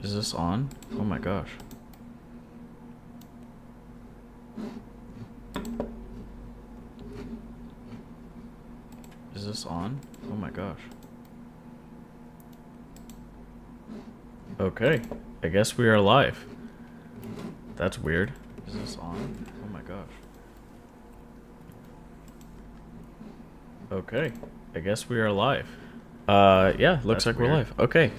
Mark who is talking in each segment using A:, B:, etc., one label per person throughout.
A: Is this on? Oh my gosh. Is this on? Oh my gosh. Okay, I guess we are live. That's weird. Is this on? Oh my gosh. Okay, I guess we are live. Yeah, looks like we're live. Okay.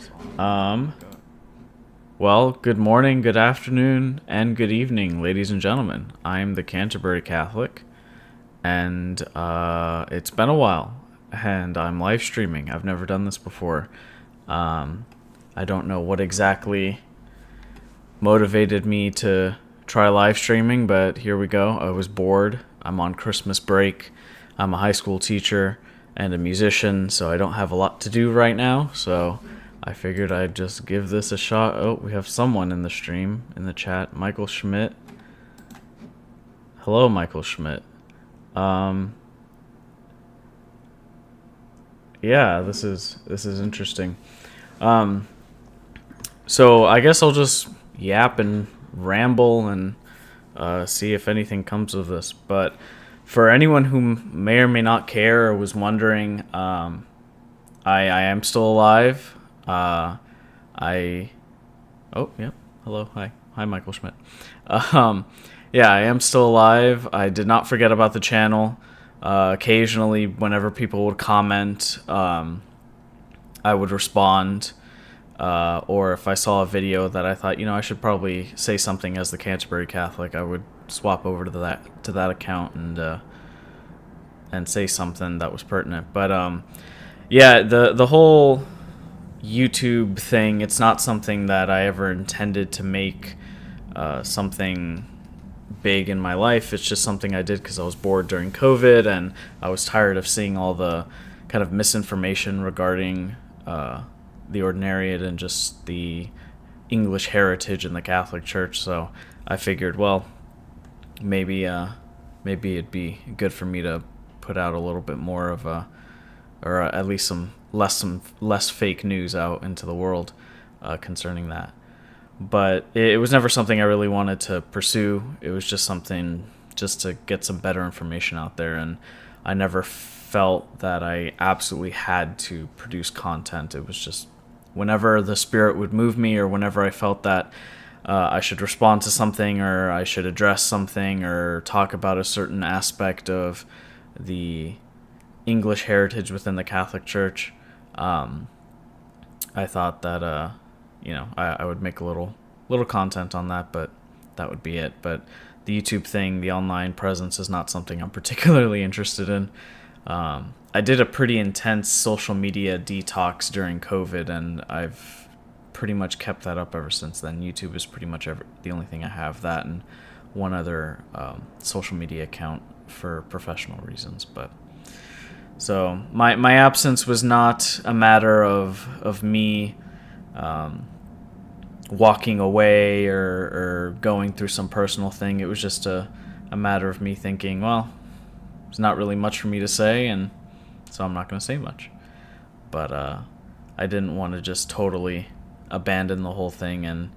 A: Well, good morning, good afternoon, and good evening, ladies and gentlemen. I'm the Canterbury Catholic, and it's been a while, and I'm live streaming. I've never done this before. I don't know what exactly motivated me to try live streaming, but here we go. I was bored. I'm on Christmas break. I'm a high school teacher and a musician, so I don't have a lot to do right now, so I figured I'd just give this a shot. Oh, we have someone in the stream, in the chat. Michael Schmidt. Hello, Michael Schmidt. Yeah, this is interesting. So I guess I'll just yap and ramble and see if anything comes of this. But for anyone who may or may not care or was wondering, I am still alive. I oh yep. Hello, hi Michael Schmidt. Yeah, I am still alive. I did not forget about the channel. Occasionally, whenever people would comment, I would respond. Or if I saw a video that I thought, I should probably say something as the Canterbury Catholic, I would swap over to that account and say something that was pertinent. But yeah, the whole YouTube thing, it's not something that I ever intended to make something big in my life. It's just something I did because I was bored during COVID and I was tired of seeing all the kind of misinformation regarding the ordinariate and just the English heritage in the Catholic Church. So I figured, well, maybe it'd be good for me to put out a little bit more of or at least some less fake news out into the world concerning that. But it was never something I really wanted to pursue. It was just something just to get some better information out there, and I never felt that I absolutely had to produce content. It was just whenever the spirit would move me, or whenever I felt that I should respond to something, or I should address something, or talk about a certain aspect of the English heritage within the Catholic Church, I thought that I would make a little content on that, but that would be it. But the YouTube thing, the online presence, is not something I'm particularly interested in. I did a pretty intense social media detox during COVID, and I've pretty much kept that up ever since then. YouTube is pretty much the only thing I have, that and one other social media account for professional reasons. But so my absence was not a matter of me walking away or going through some personal thing. It was just a matter of me thinking, well, there's not really much for me to say, and so I'm not going to say much. But I didn't want to just totally abandon the whole thing. And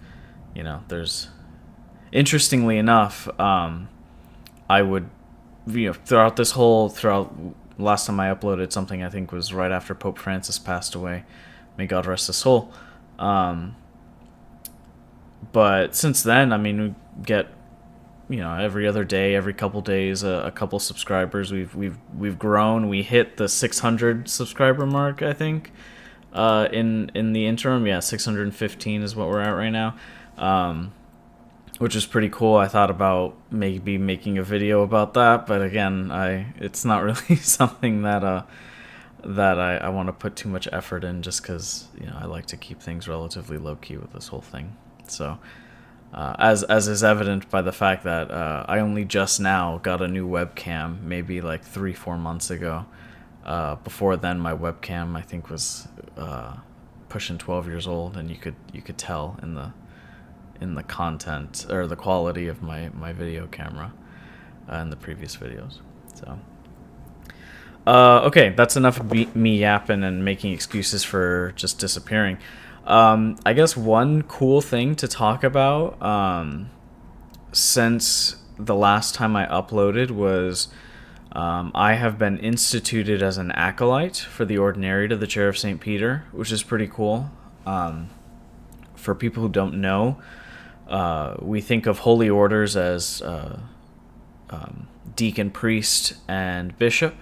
A: there's, interestingly enough, I would throughout last time I uploaded something, I think was right after Pope Francis passed away, may God rest his soul. But since then, I mean, we get every other day, every couple days, a couple subscribers. We've grown. We hit the 600 subscriber mark, I think. In the interim, yeah, 615 is what we're at right now, which is pretty cool. I thought about maybe making a video about that, but again, it's not really something that I want to put too much effort in, just because I like to keep things relatively low key with this whole thing. So. As is evident by the fact that I only just now got a new webcam, maybe like 3-4 months ago. Before then, my webcam, I think, was pushing 12 years old, and you could tell in the content or the quality of my video camera in the previous videos. So okay, that's enough of me yapping and making excuses for just disappearing. I guess one cool thing to talk about, since the last time I uploaded was, I have been instituted as an acolyte for the Ordinariate of the Chair of St. Peter, which is pretty cool. For people who don't know, we think of holy orders as deacon, priest, and bishop.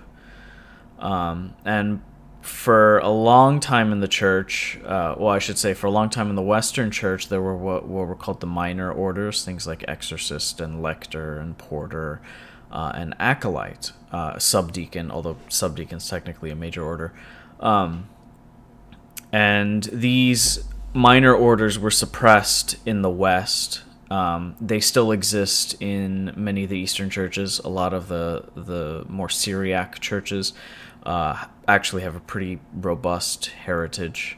A: And for a long time in the church, I should say for a long time in the Western church, there were what were called the minor orders, things like exorcist and lector and porter and acolyte, subdeacon, although subdeacon's technically a major order. And these minor orders were suppressed in the West. They still exist in many of the Eastern churches. A lot of the more Syriac churches actually have a pretty robust heritage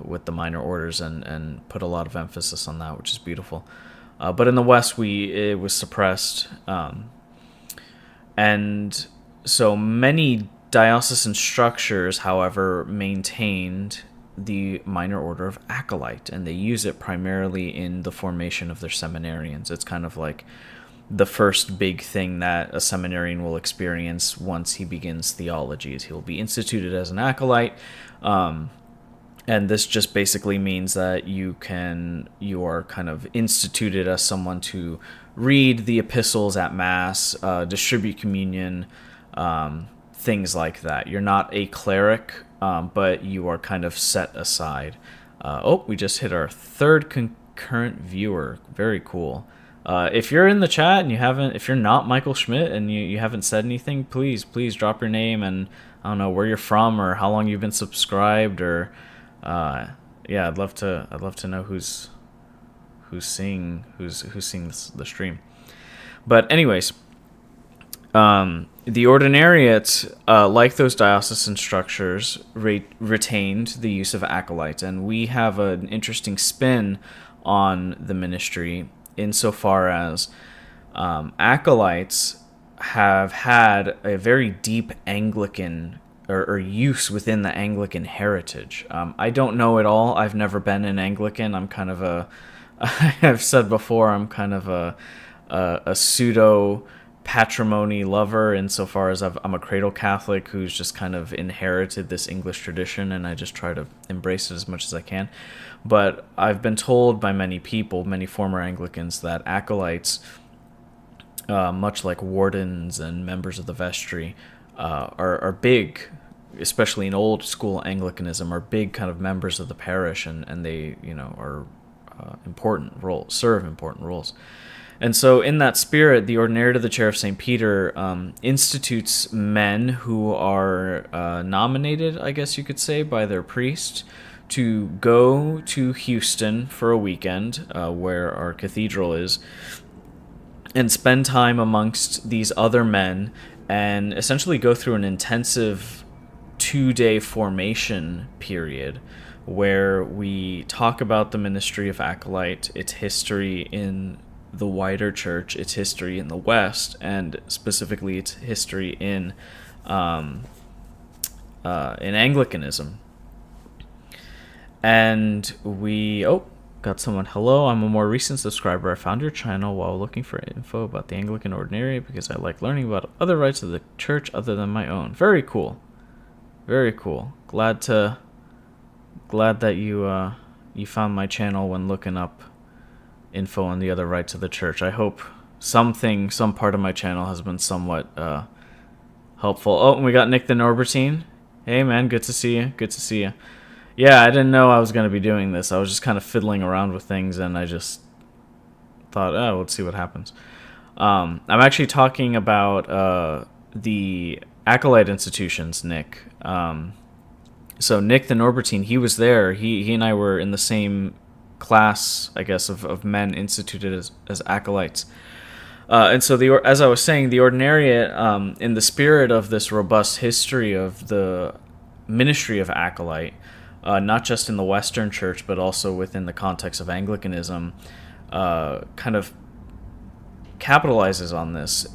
A: with the minor orders and put a lot of emphasis on that, which is beautiful. But in the West, it was suppressed. And so many diocesan structures, however, maintained the minor order of acolyte, and they use it primarily in the formation of their seminarians. It's kind of like the first big thing that a seminarian will experience once he begins theology is he'll be instituted as an acolyte. And this just basically means that you are kind of instituted as someone to read the epistles at Mass, distribute communion, things like that. You're not a cleric, but you are kind of set aside. We just hit our third concurrent viewer. Very cool. If you're in the chat and if you're not Michael Schmidt and you haven't said anything, please drop your name and I don't know where you're from or how long you've been subscribed or, I'd love to know who's seeing the stream. But anyways, the Ordinariate, like those diocesan structures, retained the use of acolytes, and we have an interesting spin on the ministry insofar as acolytes have had a very deep Anglican or use within the Anglican heritage. I don't know it all. I've never been an Anglican. I'm kind of I've said before, I'm kind of a pseudo patrimony lover insofar as I'm a cradle Catholic who's just kind of inherited this English tradition, and I just try to embrace it as much as I can. But I've been told by many people, many former Anglicans, that acolytes, much like wardens and members of the vestry, are big, especially in old school Anglicanism, are big kind of members of the parish, and they are serve important roles. And so in that spirit, the Ordinariate of the Chair of St. Peter institutes men who are nominated, I guess you could say, by their priest to go to Houston for a weekend, where our cathedral is, and spend time amongst these other men and essentially go through an intensive 2-day formation period where we talk about the ministry of acolyte, its history in the wider church, its history in the West, and specifically its history in Anglicanism. And we got someone. Hello, I'm a more recent subscriber. I found your channel while looking for info about the Anglican Ordinariate because I like learning about other rites of the church other than my own. Very cool. Very cool. Glad that you found my channel when looking up info on the other rites of the church. I hope some part of my channel has been somewhat helpful. And we got Nick the Norbertine. Hey man, good to see you. Yeah, I didn't know I was going to be doing this. I was just kind of fiddling around with things, and I just thought, let's see what happens. I'm actually talking about the acolyte institutions, Nick. So Nick the Norbertine, he was there. He and I were in the same class, I guess, of men instituted as acolytes. And so, as I was saying, the Ordinariate, in the spirit of this robust history of the ministry of acolyte, not just in the Western Church, but also within the context of Anglicanism, kind of capitalizes on this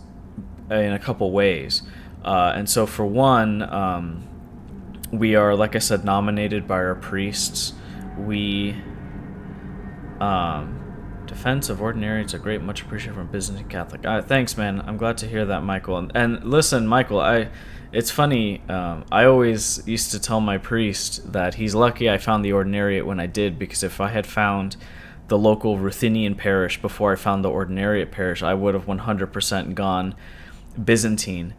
A: in a couple ways. And so, for one, we are, like I said, nominated by our priests we defense of ordinary, it's a great, much appreciated from Byzantine Catholic. Thanks, man. I'm glad to hear that, Michael. And listen, Michael, it's funny. I always used to tell my priest that he's lucky I found the ordinariate when I did, because if I had found the local Ruthenian parish before I found the ordinariate parish, I would have 100% gone Byzantine.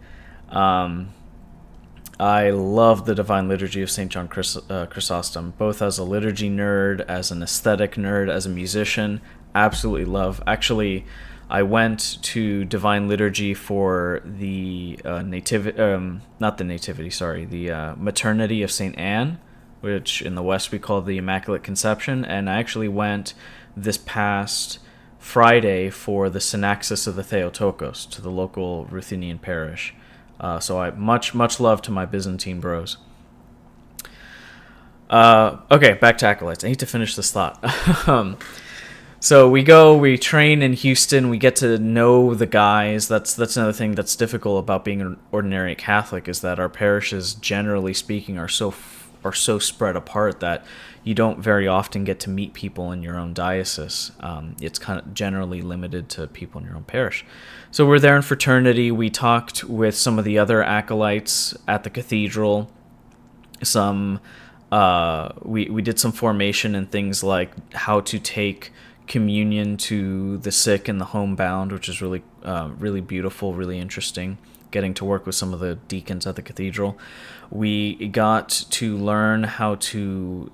A: I love the Divine Liturgy of St. John Chrysostom, both as a liturgy nerd, as an aesthetic nerd, as a musician. Absolutely love. Actually, I went to Divine Liturgy for the Maternity of St. Anne, which in the West we call the Immaculate Conception, and I actually went this past Friday for the Synaxis of the Theotokos to the local Ruthenian parish. So I much love to my Byzantine bros. Okay, back to acolytes. I need to finish this thought. So we train in Houston. We get to know the guys. That's another thing that's difficult about being an ordinary Catholic, is that our parishes, generally speaking, are so spread apart that you don't very often get to meet people in your own diocese. It's kind of generally limited to people in your own parish. So we're there in fraternity. We talked with some of the other acolytes at the cathedral. We did some formation and things like how to take communion to the sick and the homebound, which is really beautiful, really interesting. Getting to work with some of the deacons at the cathedral. We got to learn how to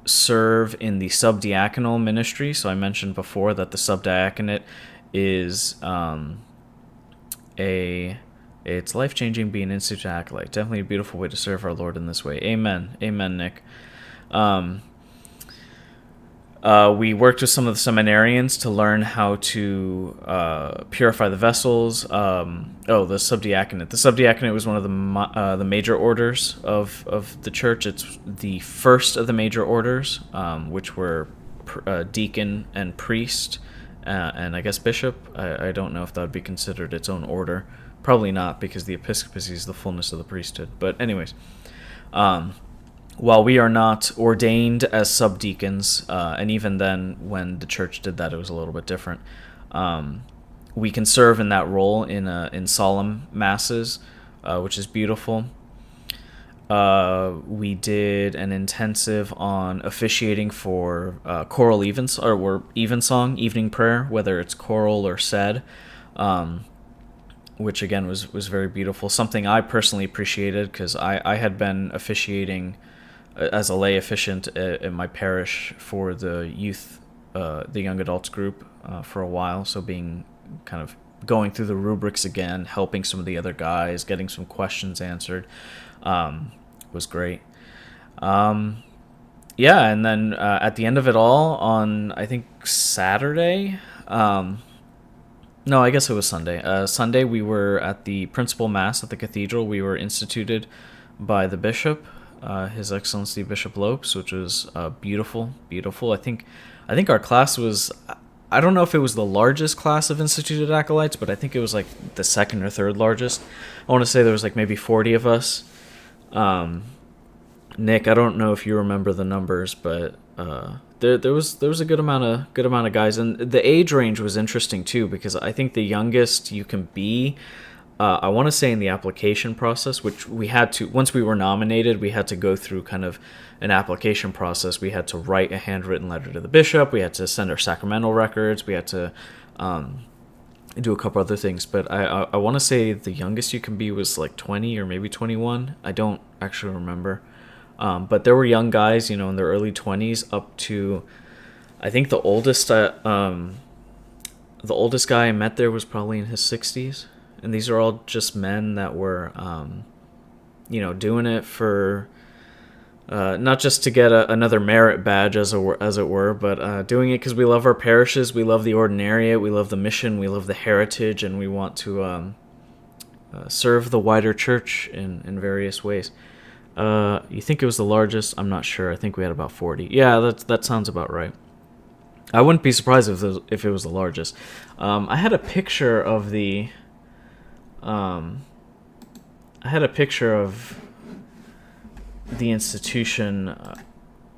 A: serve in the subdiaconal ministry. So I mentioned before that the subdiaconate is it's life-changing being an institute acolyte. Definitely a beautiful way to serve our Lord in this way. Amen, Nick. We worked with some of the seminarians to learn how to purify the vessels. The subdiaconate. The subdiaconate was one of the major orders of the church. It's the first of the major orders, which were deacon and priest, and I guess bishop. I don't know if that would be considered its own order. Probably not, because the episcopacy is the fullness of the priesthood. But anyways, while we are not ordained as subdeacons, and even then when the church did that, it was a little bit different, we can serve in that role in solemn masses, which is beautiful. We did an intensive on officiating for choral evensong, evening prayer, whether it's choral or said, which again was very beautiful. Something I personally appreciated, because I had been officiating as a lay officiant in my parish for the youth, the young adults group for a while. So being kind of going through the rubrics again, helping some of the other guys, getting some questions answered, was great. And then at the end of it all, on I think Saturday, no, I guess it was Sunday. Sunday we were at the principal mass at the cathedral. We were instituted by the bishop, His Excellency Bishop Lopes, which was beautiful. I think our class was, I don't know if it was the largest class of instituted acolytes, but I think it was like the second or third largest. I want to say there was like maybe 40 of us. Nick, I don't know if you remember the numbers, but there was a good amount of guys, and the age range was interesting too, because I think the youngest you can be, I want to say in the application process, which we had to, once we were nominated, we had to go through kind of an application process. We had to write a handwritten letter to the bishop. We had to send our sacramental records. We had to do a couple other things. But I want to say the youngest you can be was like 20 or maybe 21. I don't actually remember. But there were young guys, in their early 20s up to, I think the oldest guy I met there was probably in his 60s. And these are all just men that were, doing it for, not just to get another merit badge, as it were, but doing it because we love our parishes, we love the ordinariate, we love the mission, we love the heritage, and we want to serve the wider church in various ways. You think it was the largest? I'm not sure. I think we had about 40. Yeah, that sounds about right. I wouldn't be surprised if it was the largest. I had a picture of the... I had a picture of the institution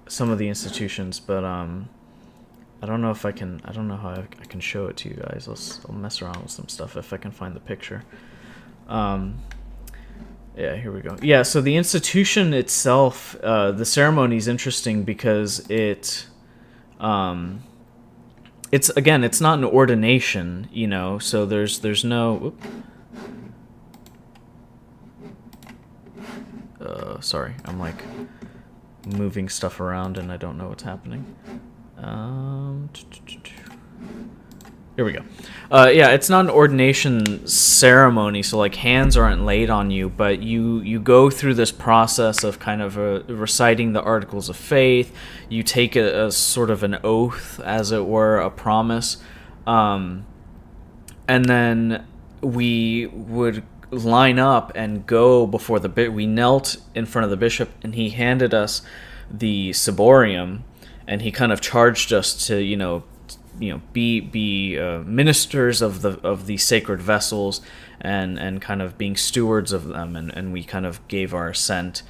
A: some of the institutions, but I don't know if I can. I don't know how I can show it to you guys. I'll mess around with some stuff if I can find the picture. Yeah, here we go. Yeah, so the institution itself, the ceremony is interesting because it's again, it's not an ordination, you know. So there's no. Sorry, I'm like moving stuff around and I don't know what's happening. Here we go. Yeah, it's not an ordination ceremony, so like hands aren't laid on you, but you go through this process of kind of reciting the articles of faith. You take a sort of an oath, as it were, a promise, and then we would line up and go before we knelt in front of the bishop, and he handed us the ciborium, and he kind of charged us to be ministers of the sacred vessels, and kind of being stewards of them, and we kind of gave our assent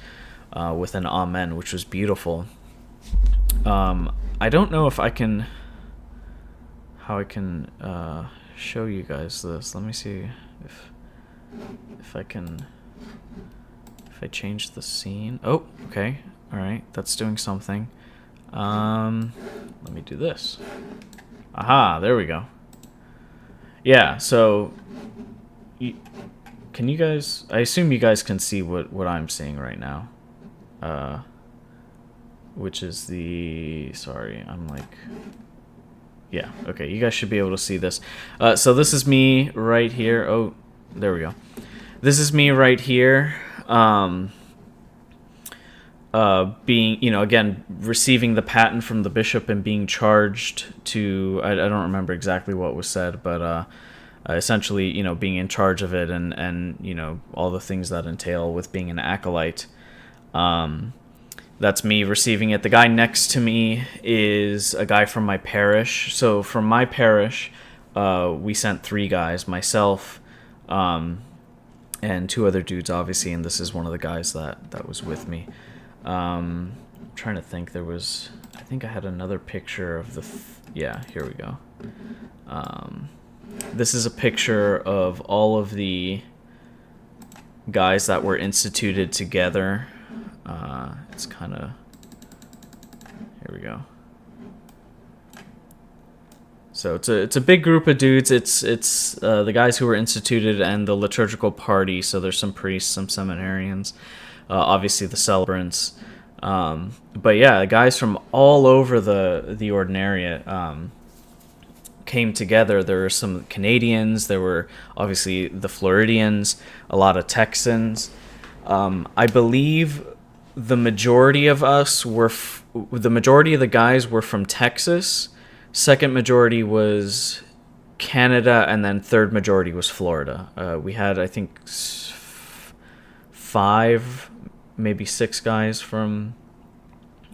A: with an amen, which was beautiful. I don't know if I can show you guys this. Let me see if I can, if I change the scene. Oh, okay. All right, that's doing something. Let me do this. Aha, there we go. Yeah, so can you guys, I assume you guys can see what I'm seeing right now. Which is sorry, I'm like, yeah, okay, you guys should be able to see this. So this is me right here. Oh, there we go. This is me right here. Being, again, receiving the patent from the bishop and being charged to, I don't remember exactly what was said, but essentially, being in charge of it, and all the things that entail with being an acolyte. That's me receiving it. The guy next to me is a guy from my parish. So from my parish, we sent 3 guys, myself, and 2 other dudes, obviously, and this is one of the guys that was with me. I'm trying to think. I think I had another picture of yeah, here we go. This is a picture of all of the guys that were instituted together. It's kind of, here we go. So it's a big group of dudes. It's the guys who were instituted and the liturgical party. So there's some priests, some seminarians, obviously the celebrants. But yeah, guys from all over the ordinariate came together. There were some Canadians. There were obviously the Floridians, a lot of Texans. I believe the majority of us were the majority of the guys were from Texas. Second majority was Canada, and then third majority was Florida. We had, I think, 5, maybe 6 guys from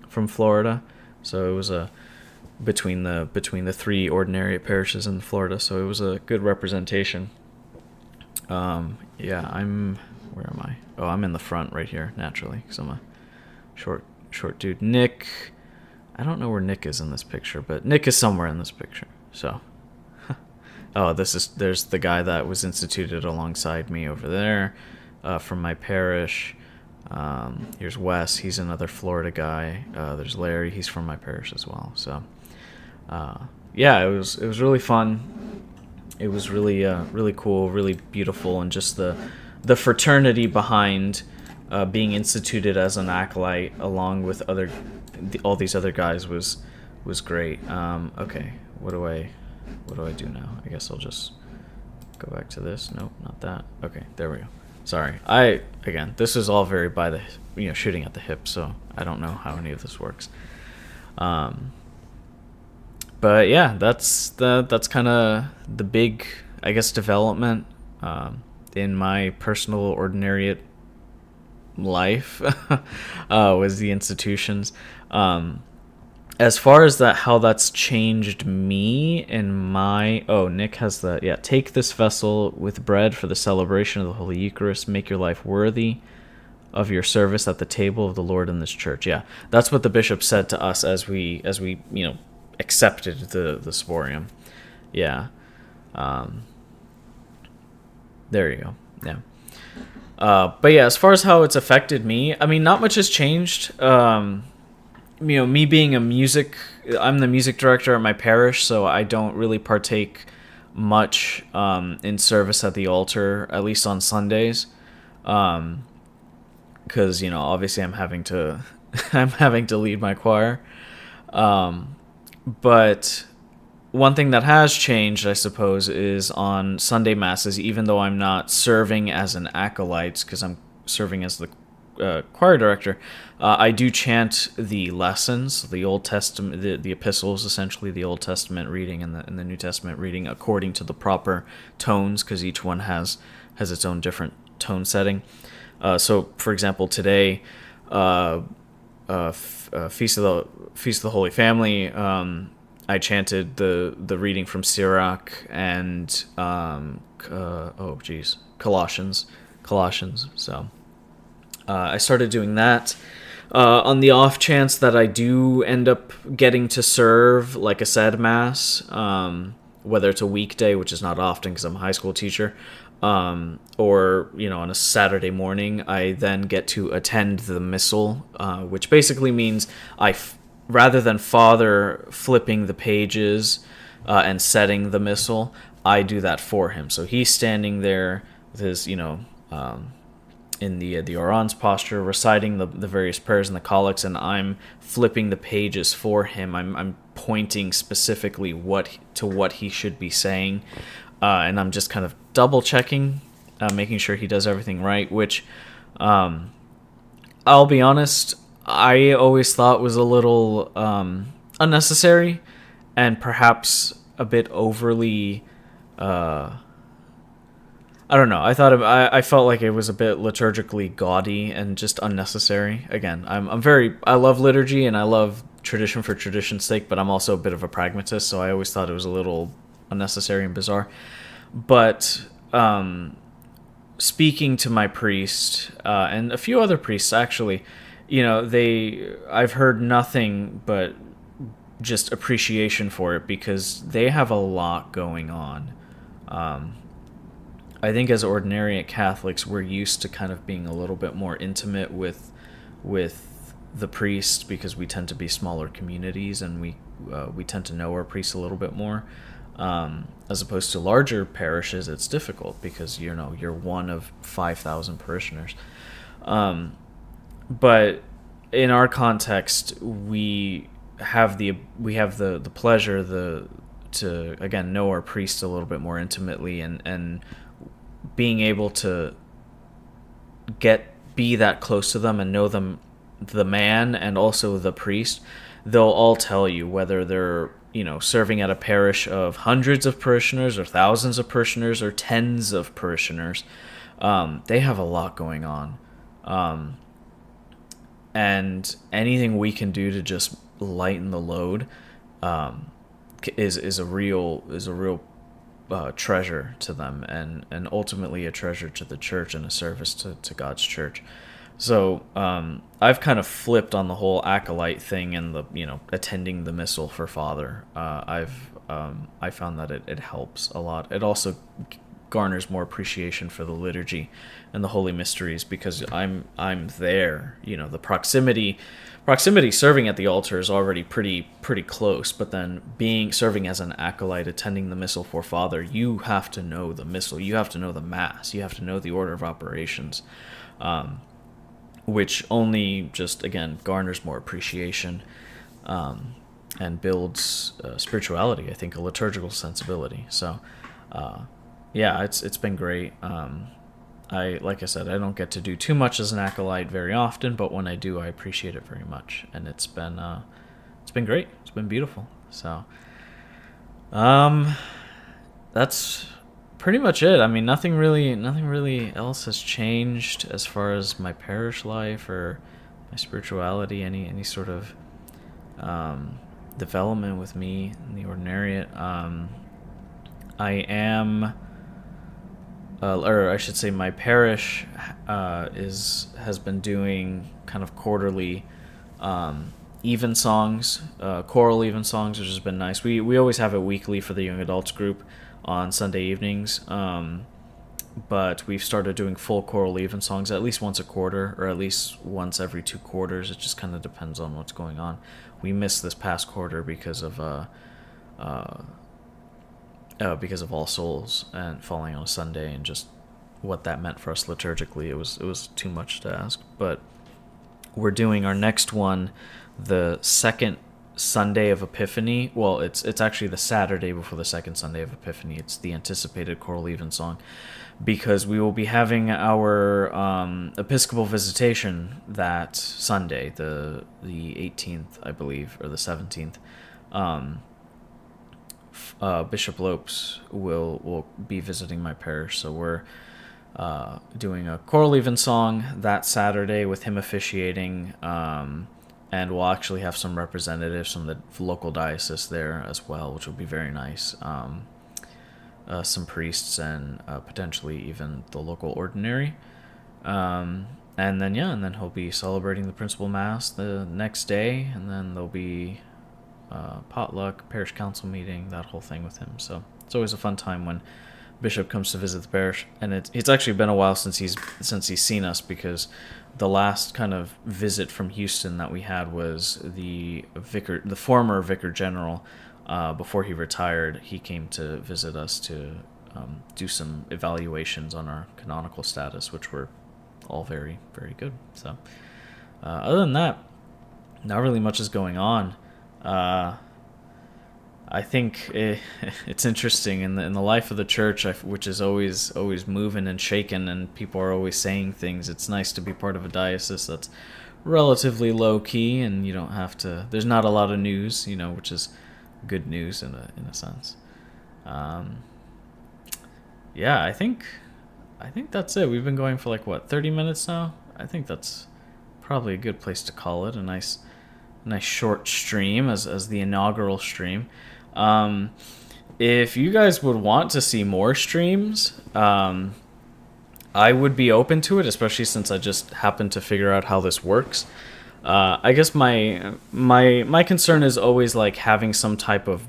A: Florida. So it was between the 3 ordinariate parishes in Florida. So it was a good representation. Yeah, where am I? Oh, I'm in the front right here, naturally, because I'm a short dude. Nick, I don't know where Nick is in this picture, but Nick is somewhere in this picture. So, oh, there's the guy that was instituted alongside me over there, from my parish. Here's Wes, he's another Florida guy. There's Larry, he's from my parish as well. So, yeah, it was really fun. It was really really cool, really beautiful, and just the fraternity behind being instituted as an acolyte along with all these other guys was great. Okay, what do I do now? I guess I'll just go back to this. Nope, not that. Okay, there we go. Sorry, again, this is all very by the shooting at the hip, so I don't know how any of this works. But yeah, that's kind of the big, I guess, development in my personal ordinariate life was the institutions. As far as how that's changed me in my... Oh, Nick has take this vessel with bread for the celebration of the Holy Eucharist. Make your life worthy of your service at the table of the Lord in this church. Yeah, that's what the bishop said to us as we accepted the sporium. Yeah, there you go. Yeah. But yeah, as far as how it's affected me, I mean, not much has changed. Me being I'm the music director at my parish, so I don't really partake much in service at the altar, at least on Sundays, because obviously I'm having to I'm having to lead my choir. But one thing that has changed, I suppose, is on Sunday masses. Even though I'm not serving as an acolyte, because I'm serving as the choir director, I do chant the lessons, the Old Testament, the epistles, essentially the Old Testament reading and the New Testament reading according to the proper tones, because each one has its own different tone setting. So, for example, today, Feast of the Holy Family, I chanted the reading from Sirach and Colossians. So I started doing that. On the off chance that I do end up getting to serve, like I said, mass, whether it's a weekday, which is not often because I'm a high school teacher, or on a Saturday morning, I then get to attend the missal, which basically means rather than Father flipping the pages and setting the missal, I do that for him. So he's standing there with his in the orans posture, reciting the various prayers and the collects, and I'm flipping the pages for him. I'm pointing specifically what he should be saying, and I'm just kind of double checking, making sure he does everything right. Which, I'll be honest, I always thought was a little unnecessary, and perhaps a bit overly. I don't know. I felt like it was a bit liturgically gaudy and just unnecessary. Again, I love liturgy and I love tradition for tradition's sake, but I'm also a bit of a pragmatist, so I always thought it was a little unnecessary and bizarre. But speaking to my priest and a few other priests, actually, I've heard nothing but just appreciation for it, because they have a lot going on. I think as ordinariate Catholics, we're used to kind of being a little bit more intimate with the priest, because we tend to be smaller communities and we tend to know our priests a little bit more. As opposed to larger parishes, it's difficult because you're one of 5,000 parishioners. But in our context, we have the pleasure to again know our priests a little bit more intimately, and being able to be that close to them and know them, the man and also the priest. They'll all tell you, whether they're serving at a parish of hundreds of parishioners or thousands of parishioners or tens of parishioners, they have a lot going on, and anything we can do to just lighten the load is a real treasure to them, and ultimately a treasure to the church and a service to God's church. So I've kind of flipped on the whole acolyte thing and the attending the missal for Father. I found that it helps a lot. It also garners more appreciation for the liturgy and the holy mysteries, because I'm there. The proximity serving at the altar is already pretty close, but then serving as an acolyte, attending the missal for Father, you have to know the missal, you have to know the mass, you have to know the order of operations, which only just again garners more appreciation, and builds spirituality, I think, a liturgical sensibility. So yeah, it's been great. Like I said, I don't get to do too much as an acolyte very often, but when I do, I appreciate it very much, and it's been great. It's been beautiful. So, that's pretty much it. I mean, nothing really else has changed as far as my parish life or my spirituality. Any sort of development with me in the ordinariate. I am or I should say, my parish has been doing kind of quarterly evensongs, choral evensongs, which has been nice. We always have it weekly for the young adults group on Sunday evenings, but we've started doing full choral evensongs at least once a quarter, or at least once every 2 quarters. It just kind of depends on what's going on. We missed this past quarter because of All Souls and falling on a Sunday, and just what that meant for us liturgically. It was too much to ask, but we're doing our next one the second Sunday of Epiphany. Well, it's actually the Saturday before the second Sunday of Epiphany. It's the anticipated choral evensong, because we will be having our Episcopal visitation that Sunday, the 18th, I believe, or the 17th. Bishop Lopes will be visiting my parish, so we're doing a choral evensong that Saturday with him officiating, and we'll actually have some representatives from the local diocese there as well, which will be very nice. Some priests and potentially even the local ordinary. And then he'll be celebrating the principal mass the next day, and then there'll be potluck, parish council meeting, that whole thing with him. So it's always a fun time when Bishop comes to visit the parish, and it's actually been a while since he's seen us, because the last kind of visit from Houston that we had was the former vicar general. Before he retired, he came to visit us to do some evaluations on our canonical status, which were all very, very good. So other than that, not really much is going on. I think it's interesting in the life of the church, which is always moving and shaking, and people are always saying things. It's nice to be part of a diocese that's relatively low key, and you don't have to. There's not a lot of news, which is good news in a sense. I think that's it. We've been going for 30 minutes now. I think that's probably a good place to call it. A nice short stream as the inaugural stream. If you guys would want to see more streams, I would be open to it, especially since I just happened to figure out how this works. I guess my concern is always having some type of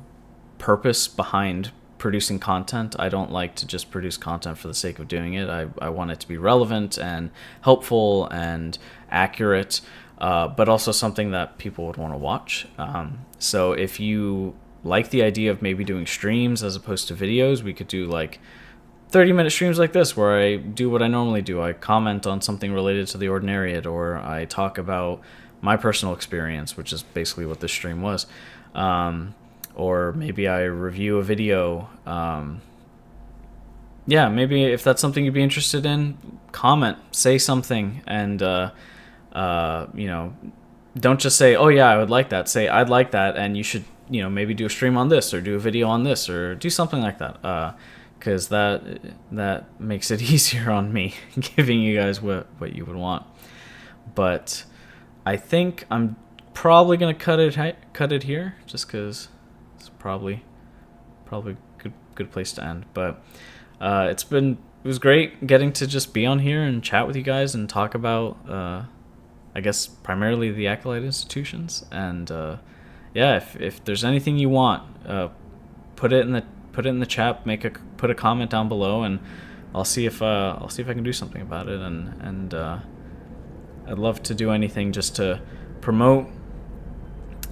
A: purpose behind producing content. I don't like to just produce content for the sake of doing it. I want it to be relevant and helpful and accurate, but also something that people would want to watch. So if you like the idea of maybe doing streams as opposed to videos, we could do 30-minute streams like this, where I do what I normally do. I comment on something related to the ordinariate, or I talk about my personal experience, which is basically what this stream was. Or maybe I review a video. Maybe if that's something you'd be interested in, comment, say something, and don't just say, "Oh yeah, I would like that." Say, "I'd like that," and you should, maybe do a stream on this, or do a video on this, or do something like that. Because that makes it easier on me, giving you guys what you would want. But I think I'm probably gonna cut it here, just because it's probably good place to end. But it was great getting to just be on here and chat with you guys and talk about I guess primarily the Acolyte institutions. And if there's anything you want, put it in the chat, put a comment down below, and I'll see if I can do something about it. And I'd love to do anything just to promote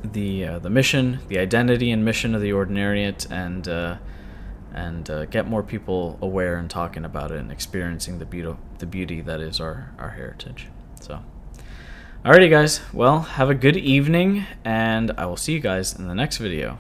A: the mission, the identity and mission of the Ordinariate, and get more people aware and talking about it and experiencing the beauty that is our heritage. So, alrighty guys, well, have a good evening, and I will see you guys in the next video.